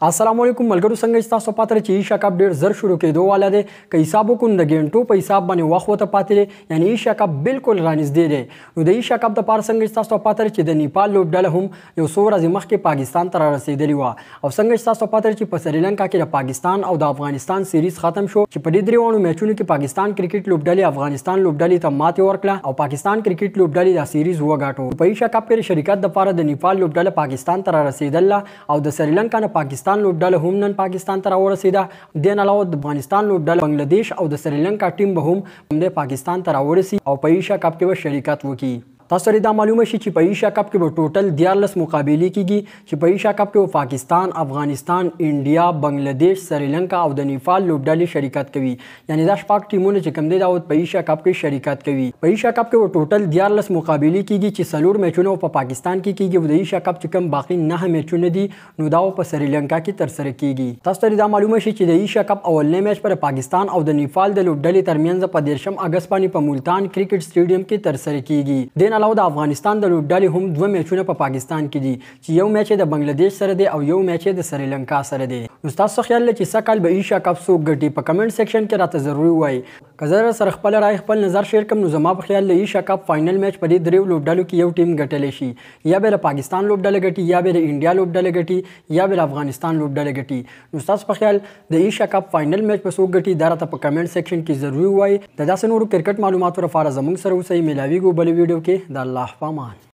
अस्सलाम वालेकुम मलګرو څنګه تاسو پاتره چې ایشا کپ ډیر زر شروع کېدو والا دی که حساب وکړو د غنټو په حساب باندې وخت وته پاتې دی یعنی ایشا کپ بالکل رانږدې دی نو د ایشا کپ د پاره څنګه تاسو پاتره چې د نیپال لوبډله هم یو څو ورځې مخکې پاکستان ته رسیدلی و او څنګه تاسو پاتره چې په سریلانکا کې د پاکستان او د افغانستان سیریز ختم شو چې په دې دریوانو میچونو کې پاکستان کرکټ لوبډله افغانستان لوبډله ته ماتې ورکړه او پاکستان کرکټ لوبډله د سیریز وګاټو په ایشا کپ کې شریکت د پاره د نیپال لوبډله پاکستان ته رسیدله او د سریلانکا نه پاکستان لوبډله هم پاکستان ته راورسیده دین علاوه د افغانستان لوبډله بنگلاديش او د سریلانکا ټیم به هم د پاکستان ته راورسي او په ایشیا کپ کې شریکت وکړي تاسو لري دا معلومه شي چې په ایشیا کپ کې به ټوټل 14 مقابلې کیږي چې په ایشیا کپ کې پاکستان، افغانستان، انډیا، بنگلاديش، سریلانکا او د نیپال لوبډلې شریکت کوي یعنی دا شپږ ټیمونه چې کوم دي دا په ایشیا کپ کې شریکت کوي په ایشیا کپ کې ټوټل 14 مقابلې کیږي چې څلور میچونه په پاکستان کې کیږي او د ایشیا کپ چې کوم باقي 9 میچونه دي نو دا په سریلانکا کې تر سره کیږي تاسو لري دا معلومه شي چې د ایشیا کپ اولنې میچ پر پاکستان او د نیپال د لوبډلې ترمنځ په 13 اگست باندې په ملتان کرکټ سټیډیم کې تر سره کیږي دین علاوه د افغانستان د لوبډلې هم دوه میچونه په پاکستان کې دي چې یو میچ د بنگلاديش سره دی او یو میچ د سریلانکا سره دی نو تاسو خیال لرئ چې سکهال به ایشیا کپ څوک ګټي په کمنټ سیکشن کې راته ضروري وایي که زه سره خپل رائے خپل نظر شیر کوم نو زما په خیال له ایشیا کپ فائنل میچ په دې دریو لوبډلو کې یو ټیم ګټلی شي یا به د پاکستان لوبډله ګټي یا به د انډیا لوبډله ګټي یا به د افغانستان لوبډله ګټي نو تاسو په خیال د ایشیا کپ فائنل میچ په څوک ګټي دا راته په کمنټ سیکشن کې ضروري وایي د داسې نورو کرکټ معلوماتو لپاره زموږ سره اوسئ ملاویږو بل ویډیو کې د الله په امان